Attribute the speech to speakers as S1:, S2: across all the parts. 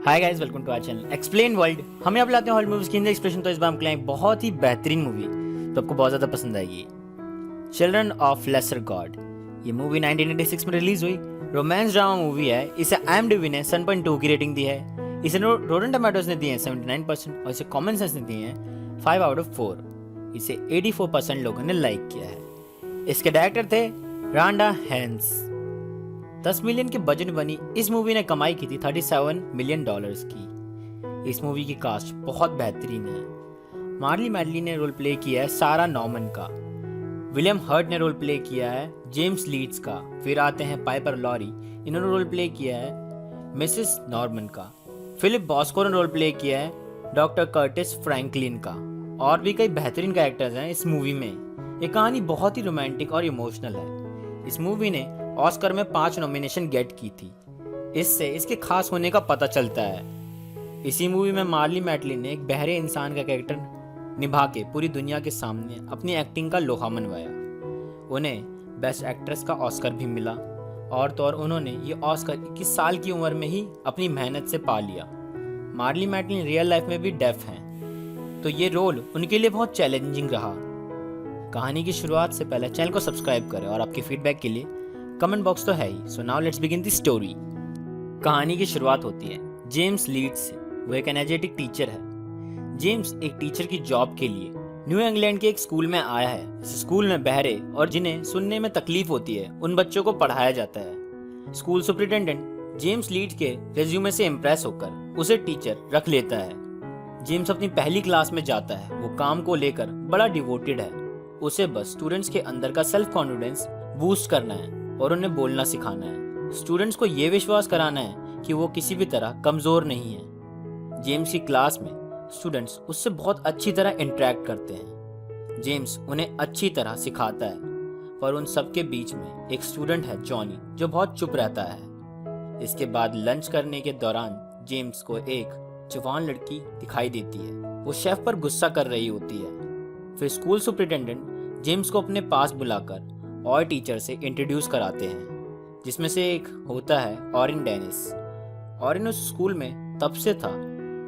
S1: Hi guys, welcome to our channel explain world. हम यहाँ पे लाते हैं हॉलीवुड मूवीज की हिंदी एक्सप्रेशन। तो इस बार हम लाए बहुत ही बेहतरीन मूवी, तो आपको बहुत ज़्यादा पसंद आएगी। Children of lesser god. ये मूवी 1986 में रिलीज हुई। रोमांस ड्रामा मूवी है। इसे IMDb ने 7.2 की रेटिंग दी है। इसे रोटन टोमेटोज ने दिए हैं 79% और इसे कॉमन सेंस ने दिए हैं 5 आउट ऑफ 4। इसे 84% लोगों ने लाइक किया है। इसके डायरेक्टर थे रांडा हैंस। 10 मिलियन के बजट बनी इस मूवी ने कमाई की थी $37 मिलियन की। इस मूवी की कास्ट बहुत बेहतरीन है। मार्ली मैडली ने रोल प्ले किया है सारा नॉर्मन का। विलियम हर्ट ने रोल प्ले किया है जेम्स लीड्स का। फिर आते हैं पाइपर लॉरी, इन्होंने रोल प्ले किया है मिसेस नॉर्मन का। फिलिप बॉस्को ने रोल प्ले किया है डॉक्टर कर्टिस फ्रैंकलिन का। और भी कई बेहतरीन कैरेक्टर्स हैं इस मूवी में। ये कहानी बहुत ही रोमांटिक और इमोशनल है। इस मूवी ने ऑस्कर में 5 नॉमिनेशन गेट की थी। इससे इसके खास होने का पता चलता है। इसी मूवी में मार्ली मैटली ने एक बहरे इंसान का कैरेक्टर निभा के पूरी दुनिया के सामने अपनी एक्टिंग का लोहा मनवाया। उन्हें बेस्ट एक्ट्रेस का ऑस्कर भी मिला। और तो और उन्होंने ये ऑस्कर 21 साल की उम्र में ही अपनी मेहनत से पा लिया। मार्ली मैटली रियल लाइफ में भी डेफ हैं, तो ये रोल उनके लिए बहुत चैलेंजिंग रहा। कहानी की शुरुआत से पहले चैनल को सब्सक्राइब करें और आपके फीडबैक के लिए कमेंट बॉक्स तो है ही। So now let's begin the story. कहानी की शुरुआत होती है जेम्स लीड्स से। वो एक एनर्जेटिक टीचर है। जेम्स एक टीचर की जॉब के लिए न्यू इंग्लैंड के एक स्कूल में आया है। इस स्कूल में बहरे और जिन्हें सुनने में तकलीफ होती है उन बच्चों को पढ़ाया जाता है। स्कूल सुपरिटेंडेंट जेम्स लीड्स के रेज्यूमे से इम्प्रेस होकर उसे टीचर रख लेता है। जेम्स अपनी पहली क्लास में जाता है। वो काम को लेकर बड़ा डिवोटेड है। उसे बस स्टूडेंट्स के अंदर का सेल्फ कॉन्फिडेंस बूस्ट करना है और उन्हें बोलना सिखाना है। स्टूडेंट्स को ये विश्वास कराना है कि वो किसी भी तरह कमजोर नहीं है। जेम्स की क्लास में स्टूडेंट्स उससे बहुत अच्छी तरह इंटरेक्ट करते हैं। जेम्स उन्हें अच्छी तरह सिखाता है। पर उन सबके बीच में एक स्टूडेंट है जॉनी, जो बहुत चुप रहता है। इसके बाद लंच करने के दौरान जेम्स को एक जवान लड़की दिखाई देती है। वो शेफ पर गुस्सा कर रही होती है। फिर स्कूल सुपरिटेंडेंट जेम्स को अपने पास बुलाकर और टीचर से इंट्रोड्यूस कराते हैं, जिसमें से एक होता है ऑरिन डेनिस। ऑरिन उस स्कूल में तब से था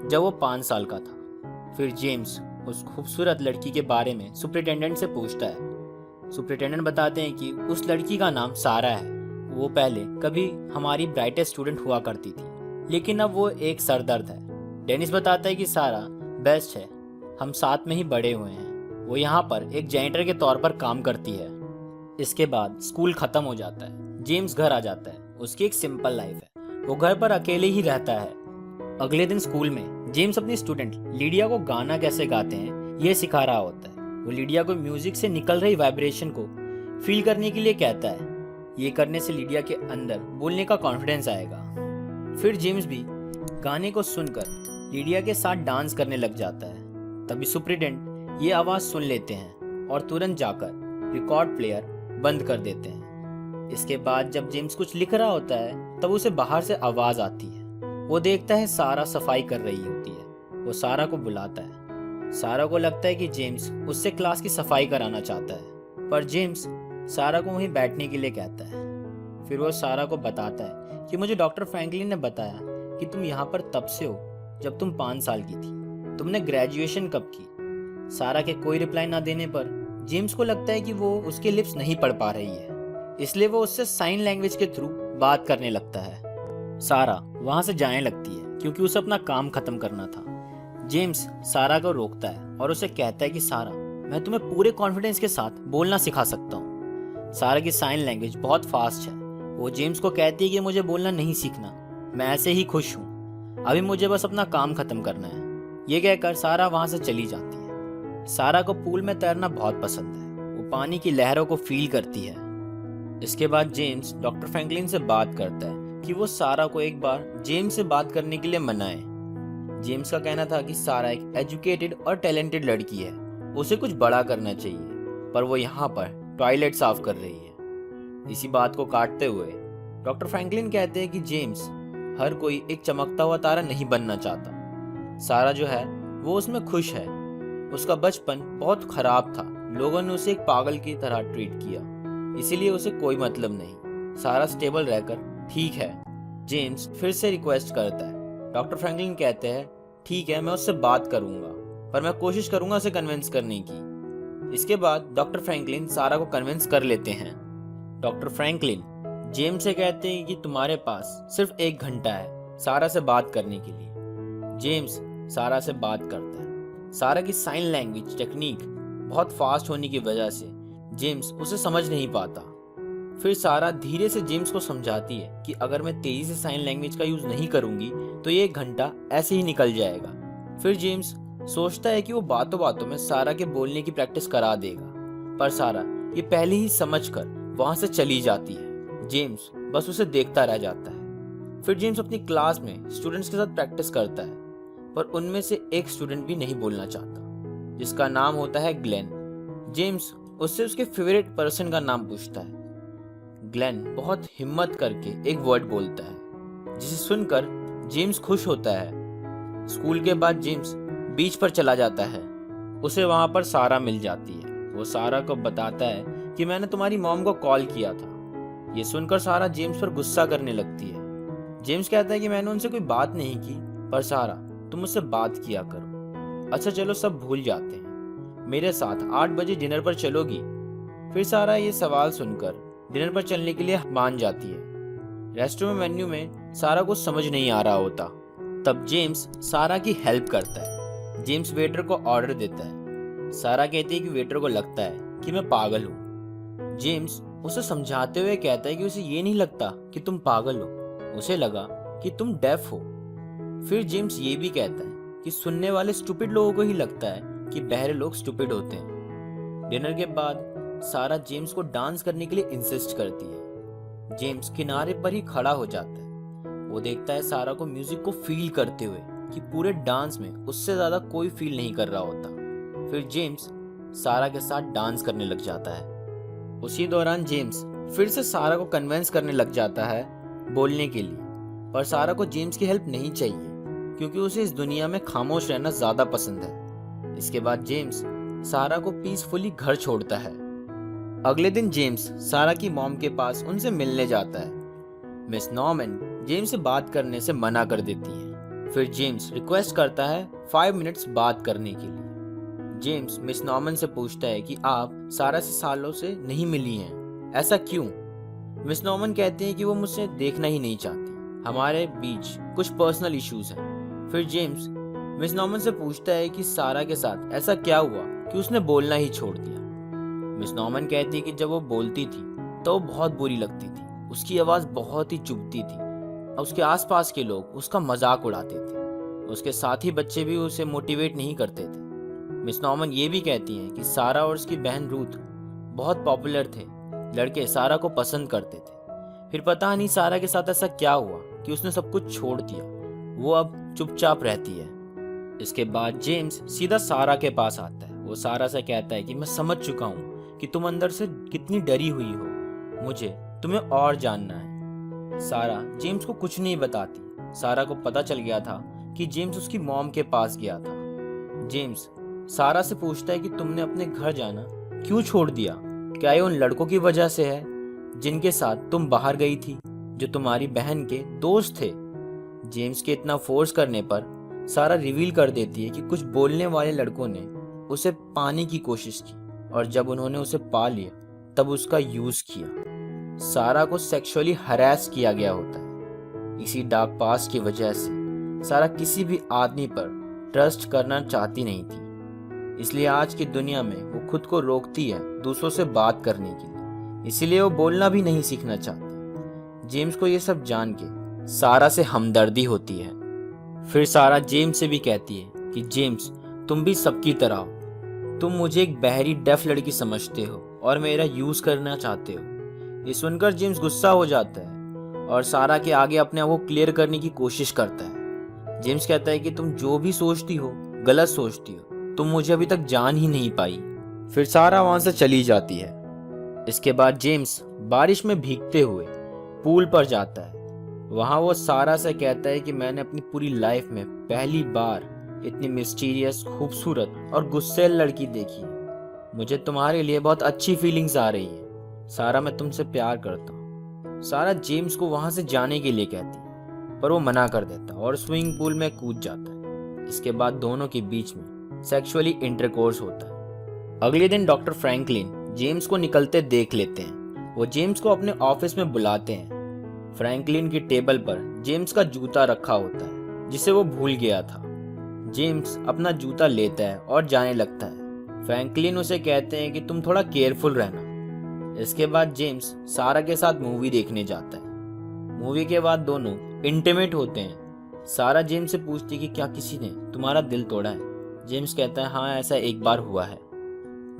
S1: जब वो 5 साल का था। फिर जेम्स उस खूबसूरत लड़की के बारे में सुपरिटेंडेंट से पूछता है। सुपरिटेंडेंट बताते हैं कि उस लड़की का नाम सारा है। वो पहले कभी हमारी ब्राइटेस्ट स्टूडेंट हुआ करती थी, लेकिन अब वो एक सरदर्द है। डेनिस बताता है कि सारा बेस्ट है, हम साथ में ही बड़े हुए हैं। वो यहाँ पर एक जैनिटर के तौर पर काम करती है। इसके बाद स्कूल खत्म हो जाता है। जेम्स घर आ जाता है। उसकी एक सिंपल लाइफ है। वो घर पर अकेले ही रहता है। अगले दिन स्कूल में जेम्स अपनी स्टूडेंट लीडिया को गाना कैसे गाते हैं ये सिखा रहा होता है। वो लीडिया को म्यूजिक से निकल रही वाइब्रेशन को फील करने के लिए कहता है। ये करने से लीडिया के अंदर बोलने का कॉन्फिडेंस आएगा। फिर जेम्स भी गाने को सुनकर लीडिया के साथ डांस करने लग जाता है। तभी सुपरिटेंडेंट ये आवाज सुन लेते हैं और तुरंत जाकर रिकॉर्ड प्लेयर बंद कर देते हैं। इसके बाद जब जेम्स कुछ लिख रहा होता है तब उसे बाहर से आवाज आती है। वो देखता है सारा सफाई कर रही होती है। वो सारा को बुलाता है। सारा को लगता है कि जेम्स उससे क्लास की सफाई कराना चाहता है, पर जेम्स सारा को वहीं बैठने के लिए कहता है। फिर वो सारा को बताता है कि मुझे डॉक्टर फ्रैंकलिन ने बताया कि तुम यहाँ पर तब से हो जब तुम 5 साल की थी। तुमने ग्रेजुएशन कब की? सारा के कोई रिप्लाई ना देने पर जेम्स को लगता है कि वो उसके लिप्स नहीं पढ़ पा रही है, इसलिए वो उससे साइन लैंग्वेज के थ्रू बात करने लगता है। सारा वहां से जाने लगती है क्योंकि उसे अपना काम खत्म करना था। जेम्स सारा को रोकता है और उसे कहता है कि सारा, मैं तुम्हें पूरे कॉन्फिडेंस के साथ बोलना सिखा सकता हूँ। सारा की साइन लैंग्वेज बहुत फास्ट है। वो जेम्स को कहती है कि मुझे बोलना नहीं सीखना, मैं ऐसे ही खुश हूँ, अभी मुझे बस अपना काम खत्म करना है। ये कहकर सारा वहां से चली जाती है। सारा को पूल में तैरना बहुत पसंद है। वो पानी की लहरों को फील करती है। इसके बाद जेम्स डॉक्टर फ्रैंकलिन से बात करता है कि वो सारा को एक बार जेम्स से बात करने के लिए मनाए। जेम्स का कहना था कि सारा एक एजुकेटेड और टैलेंटेड लड़की है, उसे कुछ बड़ा करना चाहिए, पर वो यहाँ पर टॉयलेट साफ कर रही है। इसी बात को काटते हुए डॉक्टर फ्रैंकलिन कहते हैं कि जेम्स, हर कोई एक चमकता हुआ तारा नहीं बनना चाहता। सारा जो है वो उसमें खुश है। उसका बचपन बहुत खराब था। लोगों ने उसे एक पागल की तरह ट्रीट किया, इसीलिए उसे कोई मतलब नहीं। सारा स्टेबल रहकर ठीक है। जेम्स फिर से रिक्वेस्ट करता है डॉक्टर फ्रैंकलिन कहते हैं ठीक है, मैं उससे बात करूंगा, पर मैं कोशिश करूंगा उसे कन्विंस करने की। इसके बाद डॉक्टर फ्रैंकलिन सारा को कन्विंस कर लेते हैं। डॉक्टर फ्रैंकलिन जेम्स से कहते हैं कि तुम्हारे पास सिर्फ 1 घंटा है सारा से बात करने के लिए। जेम्स सारा से बात करता है। सारा की साइन लैंग्वेज टेक्निक बहुत फास्ट होने की वजह से जेम्स उसे समझ नहीं पाता। फिर सारा धीरे से जेम्स को समझाती है कि अगर मैं तेजी से साइन लैंग्वेज का यूज नहीं करूंगी तो ये 1 घंटा ऐसे ही निकल जाएगा। फिर जेम्स सोचता है कि वो बातों बातों में सारा के बोलने की प्रैक्टिस करा देगा, पर सारा ये पहले ही समझकर वहां से चली जाती है। जेम्स बस उसे देखता रह जाता है। फिर जेम्स अपनी क्लास में स्टूडेंट्स के साथ प्रैक्टिस करता है, पर उनमें से एक स्टूडेंट भी नहीं बोलना चाहता, जिसका नाम होता है ग्लेन। जेम्स उससे उसके फेवरेट पर्सन का नाम पूछता है। ग्लेन बहुत हिम्मत करके एक वर्ड बोलता है, जिसे सुनकर जेम्स खुश होता है। स्कूल के बाद जेम्स बीच पर चला जाता है। उसे वहां पर सारा मिल जाती है। वो सारा को बताता है कि मैंने तुम्हारी मॉम को कॉल किया था। ये सुनकर सारा जेम्स पर गुस्सा करने लगती है। जेम्स कहता है कि मैंने उनसे कोई बात नहीं की, पर सारा तुम मुझसे बात किया करो। अच्छा चलो सब भूल जाते हैं, मेरे साथ 8 बजे डिनर पर चलोगी? फिर सारा ये सवाल सुनकर डिनर पर चलने के लिए मान जाती है। रेस्टोरेंट मेन्यू में सारा को समझ नहीं आ रहा होता। तब जेम्स सारा की हेल्प करता है। जेम्स वेटर को ऑर्डर देता है। सारा कहती है कि वेटर को लगता है कि मैं पागल हूँ। जेम्स उसे समझाते हुए कहता है कि उसे ये नहीं लगता कि तुम पागल हो, उसे लगा कि तुम डेफ हो। फिर जेम्स ये भी कहता है कि सुनने वाले स्टूपिड लोगों को ही लगता है कि बहरे लोग स्टूपिड होते हैं। डिनर के बाद सारा जेम्स को डांस करने के लिए इंसिस्ट करती है। जेम्स किनारे पर ही खड़ा हो जाता है। वो देखता है सारा को म्यूजिक को फील करते हुए कि पूरे डांस में उससे ज्यादा कोई फील नहीं कर रहा होता। फिर जेम्स सारा के साथ डांस करने लग जाता है। उसी दौरान जेम्स फिर से सारा को कन्विंस करने लग जाता है बोलने के लिए, पर सारा को जेम्स की हेल्प नहीं चाहिए क्योंकि उसे इस दुनिया में खामोश रहना ज्यादा पसंद है। इसके बाद जेम्स सारा को पीसफुली घर छोड़ता है। अगले दिन जेम्स सारा की मॉम के पास उनसे मिलने जाता है। मिस नॉर्मन जेम्स से बात करने से मना कर देती है। फिर जेम्स रिक्वेस्ट करता है 5 मिनट्स बात करने के लिए। जेम्स मिस नॉर्मन से पूछता है कि आप सारा से सालों से नहीं मिली हैं, ऐसा क्यों? मिस नॉर्मन कहती हैं कि वो मुझसे देखना ही नहीं चाहती, हमारे बीच कुछ पर्सनल इश्यूज हैं। फिर जेम्स मिस नॉर्मन से पूछता है कि सारा के साथ ऐसा क्या हुआ कि उसने बोलना ही छोड़ दिया। मिस नॉर्मन कहती है कि जब वो बोलती थी तो वो बहुत बुरी लगती थी, उसकी आवाज बहुत ही चुभती थी और उसके आसपास के लोग उसका मजाक उड़ाते थे। उसके साथी बच्चे भी उसे मोटिवेट नहीं करते थे। मिस नॉर्मन ये भी कहती हैं कि सारा और उसकी बहन रूथ बहुत पॉपुलर थे, लड़के सारा को पसंद करते थे। फिर पता नहीं सारा के साथ ऐसा क्या हुआ कि उसने सब कुछ छोड़ दिया, वो अब चुपचाप रहती है। इसके बाद जेम्स सीधा सारा के पास आता है। वो सारा से कहता है कि मैं समझ चुका हूँ कि तुम अंदर से कितनी डरी हुई हो, मुझे तुम्हें और जानना है। सारा जेम्स को कुछ नहीं बताती। सारा को पता चल गया था कि जेम्स उसकी मॉम के पास गया था। जेम्स सारा से पूछता है कि तुमने अपने घर जाना क्यों छोड़ दिया? क्या ये उन लड़कों की वजह से है जिनके साथ तुम बाहर गई थी, जो तुम्हारी बहन के दोस्त थे? जेम्स के इतना फोर्स करने पर सारा रिवील कर देती है कि कुछ बोलने वाले लड़कों ने उसे पाने की कोशिश की और जब उन्होंने उसे पा लिया तब उसका यूज किया। सारा को सेक्सुअली हरास किया गया होता है। इसी डार्क पास्ट की वजह से सारा किसी भी आदमी पर ट्रस्ट करना चाहती नहीं थी, इसलिए आज की दुनिया में वो खुद को रोकती है दूसरों से बात करने के लिए, इसीलिए वो बोलना भी नहीं सीखना चाहती। जेम्स को ये सब जान के सारा से हमदर्दी होती है। फिर सारा जेम्स से भी कहती है कि जेम्स तुम भी सबकी तरह हो, तुम मुझे एक बहरी डेफ लड़की समझते हो और मेरा यूज करना चाहते हो। ये सुनकर जेम्स गुस्सा हो जाता है और सारा के आगे अपने आप को क्लियर करने की कोशिश करता है। जेम्स कहता है कि तुम जो भी सोचती हो गलत सोचती हो, तुम मुझे अभी तक जान ही नहीं पाई। फिर सारा वहां से चली जाती है। इसके बाद जेम्स बारिश में भीगते हुए पूल पर जाता है। वहां वो सारा से कहता है कि मैंने अपनी पूरी लाइफ में पहली बार इतनी मिस्टीरियस, खूबसूरत और गुस्सैल लड़की देखी है। मुझे तुम्हारे लिए बहुत अच्छी फीलिंग्स आ रही है सारा, मैं तुमसे प्यार करता हूँ। सारा जेम्स को वहां से जाने के लिए कहती है, पर वो मना कर देता है और स्विमिंग पूल में कूद जाता है। इसके बाद दोनों के बीच में सेक्सुअली इंटरकोर्स होता है। अगले दिन डॉक्टर फ्रैंकलिन जेम्स को निकलते देख लेते हैं। वो जेम्स को अपने ऑफिस में बुलाते हैं। फ्रैंकलिन की टेबल पर जेम्स का जूता रखा होता है जिसे वो भूल गया था। जेम्स अपना जूता लेता है और जाने लगता है। फ्रैंकलिन उसे कहते हैं कि तुम थोड़ा केयरफुल रहना। इसके बाद जेम्स सारा के साथ मूवी देखने जाता है। मूवी के बाद दोनों इंटीमेट होते हैं। सारा जेम्स से पूछती है कि क्या किसी ने तुम्हारा दिल तोड़ा है। जेम्स कहता है हाँ, ऐसा एक बार हुआ है।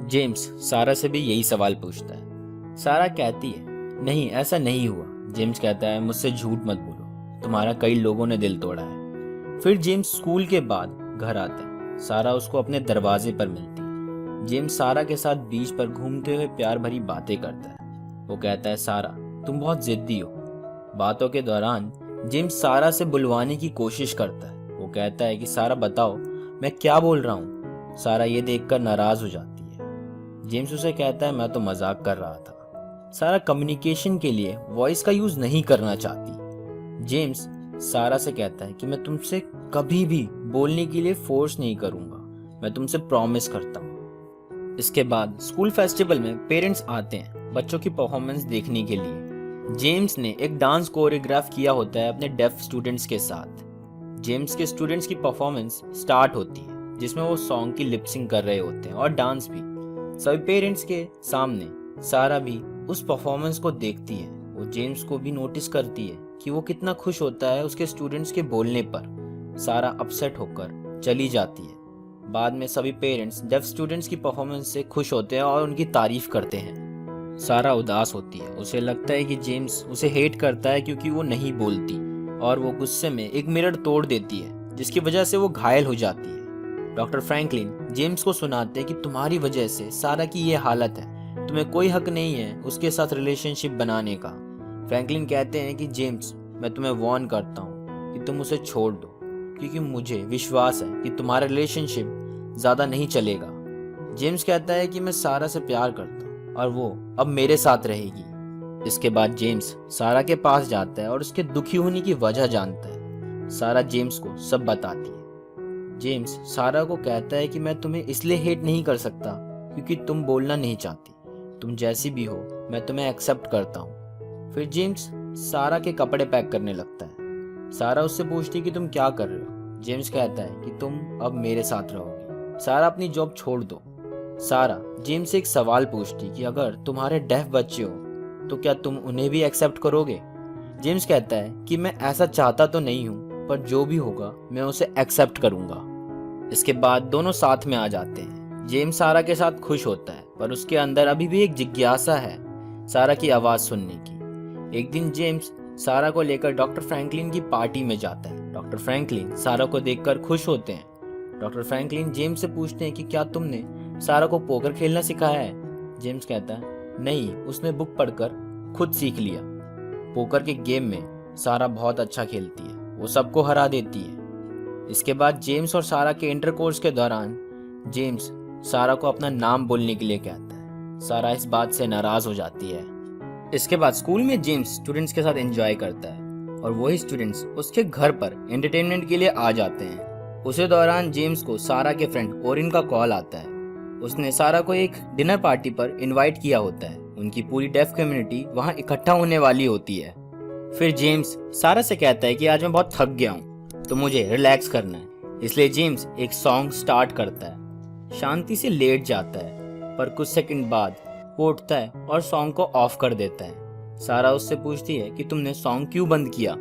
S1: जेम्स सारा से भी यही सवाल पूछता है। सारा कहती है नहीं, ऐसा नहीं हुआ। जेम्स कहता है मुझसे झूठ मत बोलो, तुम्हारा कई लोगों ने दिल तोड़ा है। फिर जेम्स स्कूल के बाद घर आता है। सारा उसको अपने दरवाजे पर मिलती है। जेम्स सारा के साथ बीच पर घूमते हुए प्यार भरी बातें करता है। वो कहता है सारा तुम बहुत जिद्दी हो। बातों के दौरान जेम्स सारा से बुलवाने की कोशिश करता है। वो कहता है कि सारा बताओ मैं क्या बोल रहा हूँ। सारा ये देखकर नाराज हो जाती है। जेम्स उसे कहता है मैं तो मजाक कर रहा था। सारा कम्युनिकेशन के लिए वॉइस का यूज नहीं करना चाहती। जेम्स सारा से कहता है कि मैं तुमसे कभी भी बोलने के लिए फोर्स नहीं करूंगा, मैं तुमसे प्रॉमिस करता हूँ। इसके बाद स्कूल फेस्टिवल में पेरेंट्स आते हैं बच्चों की परफॉर्मेंस देखने के लिए। जेम्स ने एक डांस कोरियोग्राफ किया होता है अपने डेफ स्टूडेंट्स के साथ। जेम्स के स्टूडेंट्स की परफॉर्मेंस स्टार्ट होती है जिसमें वो सॉन्ग की लिपसिंग कर रहे होते हैं और डांस भी। सभी पेरेंट्स के सामने सारा भी उस परफॉर्मेंस को देखती है। वो जेम्स को भी नोटिस करती है कि वो कितना खुश होता है उसके स्टूडेंट्स के बोलने पर। सारा अपसेट होकर चली जाती है। बाद में सभी पेरेंट्स डेफ स्टूडेंट्स की परफॉर्मेंस से खुश होते हैं और उनकी तारीफ करते हैं। सारा उदास होती है। उसे लगता है कि जेम्स उसे हेट करता है क्योंकि वो नहीं बोलती, और वो गुस्से में एक मिरर तोड़ देती है जिसकी वजह से वो घायल हो जाती है। डॉक्टर फ्रैंकलिन जेम्स को सुनाते हैं कि तुम्हारी वजह से सारा की ये हालत है, तुम्हें कोई हक नहीं है उसके साथ रिलेशनशिप बनाने का। फ्रैंकलिन कहते हैं कि जेम्स मैं तुम्हें वार्न करता हूँ कि तुम उसे छोड़ दो, क्योंकि मुझे विश्वास है कि तुम्हारा रिलेशनशिप ज्यादा नहीं चलेगा। जेम्स कहता है कि मैं सारा से प्यार करता हूँ और वो अब मेरे साथ रहेगी। इसके बाद जेम्स सारा के पास जाता है और उसके दुखी होने की वजह जानता है। सारा जेम्स को सब बताती है। जेम्स सारा को कहता है कि मैं तुम्हें इसलिए हेट नहीं कर सकता क्योंकि तुम बोलना नहीं चाहती। तुम जैसी भी हो मैं तुम्हें एक्सेप्ट करता हूँ। फिर जेम्स सारा के कपड़े पैक करने लगता है। सारा उससे पूछती है कि तुम क्या कर रहे हो। जेम्स कहता है कि तुम अब मेरे साथ रहोगी, सारा अपनी जॉब छोड़ दो। सारा जेम्स से एक सवाल पूछती कि अगर तुम्हारे डेफ बच्चे हो तो क्या तुम उन्हें भी एक्सेप्ट करोगे। जेम्स कहता है कि मैं ऐसा चाहता तो नहीं हूँ, पर जो भी होगा मैं उसे एक्सेप्ट करूंगा। इसके बाद दोनों साथ में आ जाते हैं। जेम्स सारा के साथ खुश होता है, पर उसके अंदर अभी भी एक जिज्ञासा है सारा की आवाज सुनने की। एक दिन जेम्स सारा को लेकर डॉक्टर फ्रैंकलिन की पार्टी में जाता है। डॉक्टर फ्रैंकलिन सारा को देखकर खुश होते हैं। डॉक्टर फ्रैंकलिन जेम्स से पूछते हैं कि क्या तुमने सारा को पोकर खेलना सिखाया है। जेम्स कहता है नहीं, उसने बुक पढ़कर खुद सीख लिया। पोकर के गेम में सारा बहुत अच्छा खेलती है, वो सबको हरा देती है। इसके बाद जेम्स और सारा के इंटरकोर्स के दौरान जेम्स सारा को अपना नाम बोलने के लिए कहता है। सारा इस बात से नाराज हो जाती है। इसके बाद स्कूल में जेम्स स्टूडेंट्स के साथ एंजॉय करता है और वही स्टूडेंट्स उसके घर पर एंटरटेनमेंट के लिए आ जाते हैं। उसी दौरान जेम्स को सारा के फ्रेंड ओरिन का कॉल आता है। उसने सारा को एक डिनर पार्टी पर इनवाइट किया होता है। उनकी पूरी डेफ कम्युनिटी वहां इकट्ठा होने वाली होती है। फिर जेम्स सारा से कहता है कि आज मैं बहुत थक गया हूँ तो मुझे रिलैक्स करना है। इसलिए जेम्स एक सॉन्ग स्टार्ट करता है। शांति से लेट जाता है, पर कुछ सेकंड बाद वो उठता है और सॉन्ग को ऑफ कर देता है। सारा उससे पूछती है कि तुमने सॉन्ग क्यों बंद किया।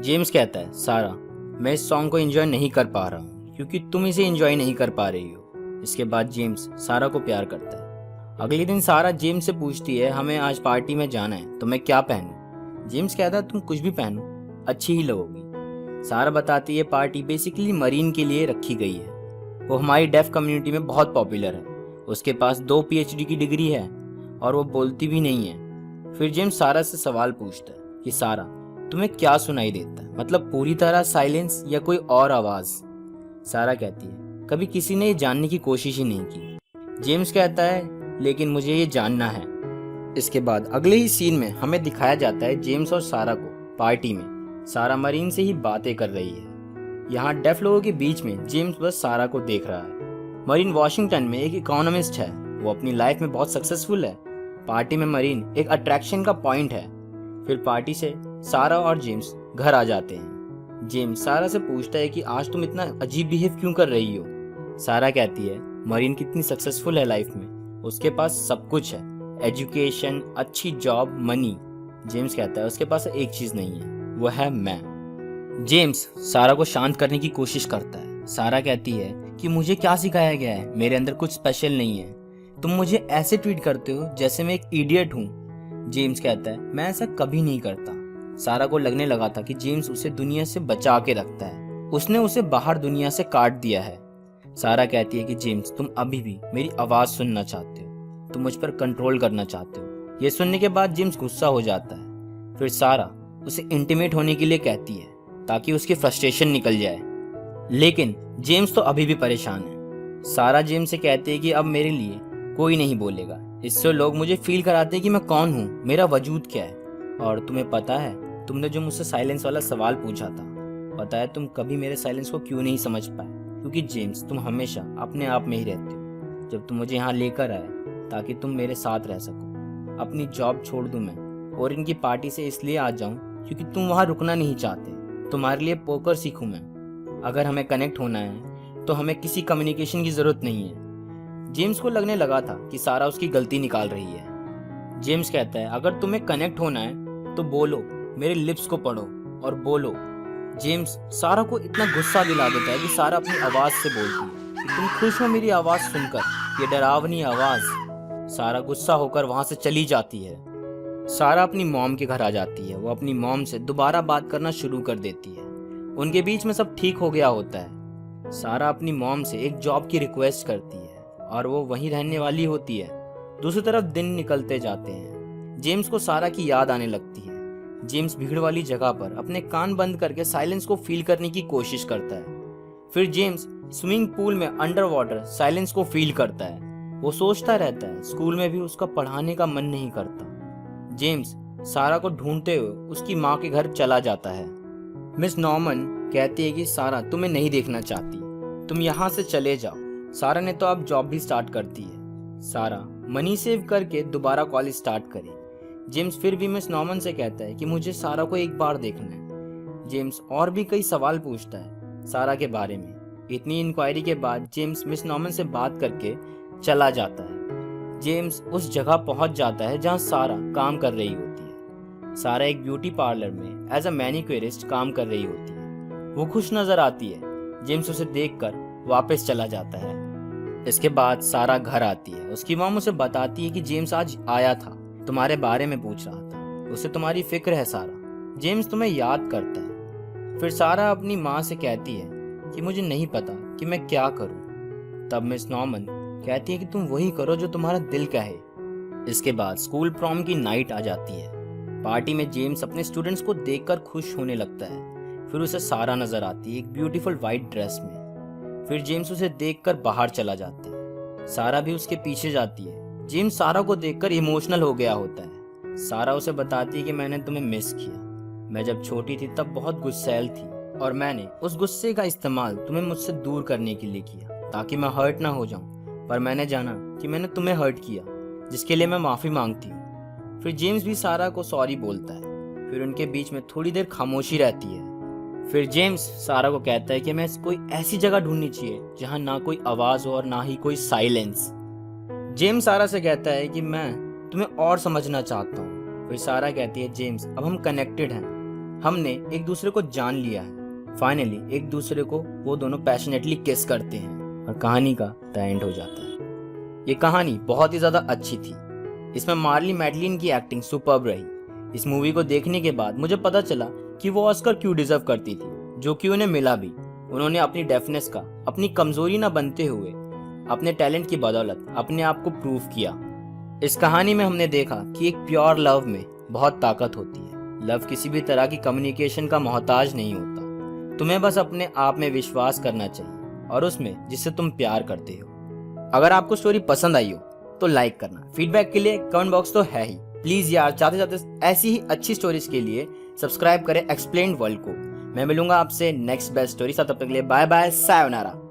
S1: जेम्स कहता है सारा मैं इस सॉन्ग को एंजॉय नहीं कर पा रहा हूँ क्योंकि तुम इसे एंजॉय नहीं कर पा रही हो। इसके बाद जेम्स सारा को प्यार करता है। अगले दिन सारा जेम्स से पूछती है हमें आज पार्टी में जाना है तो मैं क्या पहनूं। जेम्स कहता है तुम कुछ भी पहनो, अच्छी ही लगोगी। सारा बताती है पार्टी बेसिकली मरीन के लिए रखी गई है। वो हमारी डेफ कम्युनिटी में बहुत पॉपुलर है। उसके पास 2 PhD की डिग्री है और वो बोलती भी नहीं है। फिर जेम्स सारा से सवाल पूछता है कि सारा तुम्हें क्या सुनाई देता है, मतलब पूरी तरह साइलेंस या कोई और आवाज। सारा कहती है कभी किसी ने ये जानने की कोशिश ही नहीं की। जेम्स कहता है लेकिन मुझे ये जानना है। इसके बाद अगले ही सीन में हमें दिखाया जाता है जेम्स और सारा को पार्टी में सारा मरीन से ही बातें कर रही है। यहाँ डेफ लोगों के बीच में जेम्स बस सारा को देख रहा है। मरीन वॉशिंगटन में एक इकोनॉमिस्ट है, वो अपनी लाइफ में बहुत सक्सेसफुल है। पार्टी में मरीन एक अट्रैक्शन का पॉइंट है। फिर पार्टी से सारा और जेम्स घर आ जाते हैं। जेम्स सारा से पूछता है कि आज तुम इतना अजीब बिहेव क्यों कर रही हो। सारा कहती है मरीन कितनी सक्सेसफुल है लाइफ में, उसके पास सब कुछ है, एजुकेशन, अच्छी जॉब, मनी। जेम्स कहता है उसके पास एक चीज नहीं है, वो है मैं। जेम्स सारा को शांत करने की कोशिश करता है। सारा कहती है कि मुझे क्या सिखाया गया है, मेरे अंदर कुछ स्पेशल नहीं है, तुम मुझे ऐसे ट्रीट करते हो जैसे मैं एक इडियट हूँ। जेम्स कहता है मैं ऐसा कभी नहीं करता। सारा को लगने लगा था कि जेम्स उसे दुनिया से बचा के रखता है, उसने उसे बाहर दुनिया से काट दिया है। सारा कहती है कि जेम्स तुम अभी भी मेरी आवाज सुनना चाहते हो, तुम मुझ पर कंट्रोल करना चाहते हो। ये सुनने के बाद जेम्स गुस्सा हो जाता है। फिर सारा उसे इंटीमेट होने के लिए कहती है ताकि उसकी फ्रस्ट्रेशन निकल जाए, लेकिन जेम्स तो अभी भी परेशान है। सारा जेम्स से कहती है कि अब मेरे लिए कोई नहीं बोलेगा, इससे लोग मुझे फील कराते हैं कि मैं कौन हूँ, मेरा वजूद क्या है। और तुम्हें पता है तुमने जो मुझसे साइलेंस वाला सवाल पूछा था, पता है तुम कभी मेरे साइलेंस को क्यों नहीं समझ पाए? क्योंकि जेम्स तुम हमेशा अपने आप में ही रहते हो। जब तुम मुझे यहाँ लेकर आए ताकि तुम मेरे साथ रह सको, अपनी जॉब छोड़ दूं मैं और इनकी पार्टी से इसलिए आ जाऊं क्योंकि तुम वहां रुकना नहीं चाहते। तुम्हारे लिए पोकर सीखूं मैं। अगर हमें कनेक्ट होना है तो हमें किसी कम्युनिकेशन की जरूरत नहीं है। जेम्स को लगने लगा था कि सारा उसकी गलती निकाल रही है। जेम्स कहता है अगर तुम्हें कनेक्ट होना है तो बोलो, मेरे लिप्स को पढ़ो और बोलो। जेम्स सारा को इतना गुस्सा दिला देता है कि सारा अपनी आवाज से बोलती है कि तुम खुश हो मेरी आवाज सुनकर, ये डरावनी आवाज। सारा गुस्सा होकर वहां से चली जाती है। सारा अपनी मॉम के घर आ जाती है। वो अपनी मॉम से दोबारा बात करना शुरू कर देती है। उनके बीच में सब ठीक हो गया होता है। सारा अपनी मॉम से एक जॉब की रिक्वेस्ट करती है और वो वहीं रहने वाली होती है। दूसरी तरफ दिन निकलते जाते हैं। जेम्स को सारा की याद आने लगती है। जेम्स भीड़ वाली जगह पर अपने कान बंद करके साइलेंस को फील करने की कोशिश करता है। फिर जेम्स स्विमिंग पूल में अंडर वाटर साइलेंस को फील करता है। वो सोचता रहता है स्कूल में भी उसका पढ़ाने का मन नहीं करता। जेम्स सारा को ढूंढते हुए उसकी माँ के घर चला जाता है। मिस नॉर्मन कहती है कि सारा तुम्हें नहीं देखना चाहती, तुम यहाँ से चले जाओ। सारा ने तो अब जॉब भी स्टार्ट कर दी है। सारा मनी सेव करके दोबारा कॉलेज स्टार्ट करे। जेम्स फिर भी मिस नॉर्मन से कहता है कि मुझे सारा को एक बार देखना है। जेम्स और भी कई सवाल पूछता है सारा के बारे में। इतनी इंक्वायरी के बाद जेम्स मिस नॉर्मन से बात करके चला जाता है। जेम्स उस जगह पहुंच जाता है जहां सारा काम कर रही होती है। सारा एक ब्यूटी पार्लर में एज अ मैनिक्योरिस्ट काम कर रही होती है। वो खुश नजर आती है। जेम्स उसे देखकर वापस चला जाता है। इसके बाद सारा घर आती है। उसकी मॉम उसे बताती है कि जेम्स आज आया था, तुम्हारे बारे में पूछ रहा था, उसे तुम्हारी फिक्र है सारा, जेम्स तुम्हें याद करता है। फिर सारा अपनी माँ से कहती है कि मुझे नहीं पता कि मैं क्या करूं। तब मिस नॉर्मन कहती है कि तुम वही करो जो तुम्हारा दिल कहे। इसके बाद स्कूल प्रॉम की नाइट आ जाती है। पार्टी में जेम्स अपने स्टूडेंट्स को देखकर खुश होने लगता है। फिर उसे सारा नजर आती है एक ब्यूटीफुल व्हाइट ड्रेस में। फिर जेम्स उसे देखकर बाहर चला जाता है। सारा भी उसके पीछे जाती है। जेम्स सारा को देखकर इमोशनल हो गया होता है। सारा उसे बताती है कि मैंने तुम्हें मिस किया, मैं जब छोटी थी तब बहुत गुस्सैल थी और मैंने उस गुस्से का इस्तेमाल तुम्हें मुझसे दूर करने के लिए किया ताकि मैं हर्ट ना हो जाऊं, पर मैंने जाना कि मैंने तुम्हें हर्ट किया, जिसके लिए मैं माफी मांगती हूँ। फिर जेम्स भी सारा को सॉरी बोलता है। फिर उनके बीच में थोड़ी देर खामोशी रहती है। फिर जेम्स सारा को कहता है कि मैं कोई ऐसी जगह ढूंढनी चाहिए जहां ना कोई आवाज हो और ना ही कोई साइलेंस। जेम्स सारा से कहता है कि मैं तुम्हें और समझना चाहता हूँ। फिर सारा कहती है जेम्स अब हम कनेक्टेड हैं, हमने एक दूसरे को जान लिया है। फाइनली एक दूसरे को वो दोनों पैशनेटली किस करते हैं और कहानी का द एंड हो जाता है। ये कहानी बहुत ही ज्यादा अच्छी थी। इसमें मार्ली मैडलिन की एक्टिंग सुपर्ब रही। इस मूवी को देखने के बाद मुझे पता चला कि वो ऑस्कर क्यों डिजर्व करती थी, जो कि उन्हें मिला भी। उन्होंने अपनी डेफनेस का अपनी कमजोरी न बनते हुए अपने टैलेंट की बदौलत अपने आप को प्रूव किया। इस कहानी में हमने देखा कि एक प्योर लव में बहुत ताकत होती है। लव किसी भी तरह की कम्युनिकेशन का मोहताज नहीं होता। तुम्हें बस अपने आप में विश्वास करना चाहिए और उसमें जिससे तुम प्यार करते हो। अगर आपको स्टोरी पसंद आई हो तो लाइक करना। फीडबैक के लिए कमेंट बॉक्स तो है ही। प्लीज यार, चाहते चाहते ऐसी ही अच्छी स्टोरीज के लिए सब्सक्राइब करें एक्सप्लेन्ड वर्ल्ड को। मैं मिलूंगा आपसे नेक्स्ट बेस्ट स्टोरी साथ, तब तक के लिए बाय बाय, सायोनारा।